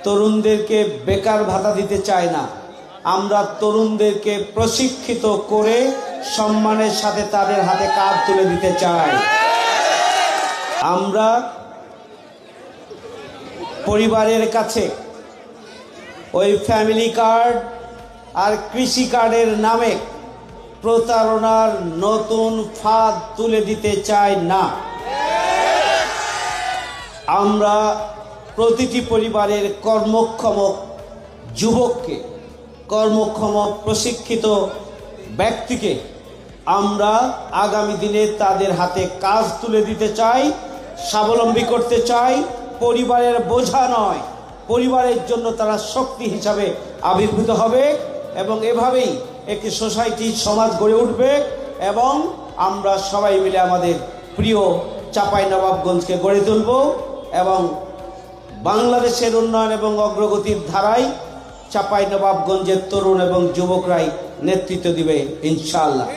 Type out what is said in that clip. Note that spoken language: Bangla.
তরুণদেরকে বেকার ভাতা দিতে চায় না। আমরা তরুণদেরকে প্রশিক্ষিত করে সম্মানের সাথে তাদের হাতে কাজ তুলে দিতে চাই। আমরা পরিবারের কাছে ওই ফ্যামিলি কার্ড আর কৃষি কার্ডের নামে প্রতারণার নতুন ফাঁদ তুলে দিতে চাই না। আমরা প্রতিটি পরিবারের কর্মক্ষম যুবককে, কর্মক্ষম প্রশিক্ষিত ব্যক্তিকে আমরা আগামী দিনে তাদের হাতে কাজ তুলে দিতে চাই, স্বাবলম্বী করতে চাই। পরিবারের বোঝা নয়, পরিবারের জন্য তারা শক্তি হিসাবে আবির্ভূত হবে এবং এভাবেই একটি সোসাইটি, সমাজ গড়ে উঠবে এবং আমরা সবাই মিলে আমাদের প্রিয় চাঁপাইনবাবগঞ্জকে গড়ে তুলব এবং বাংলাদেশের উন্নয়ন এবং অগ্রগতির ধারায় চাঁপাইনবাবগঞ্জের তরুণ এবং যুবকরাই নেতৃত্ব দিবে ইনশাআল্লাহ।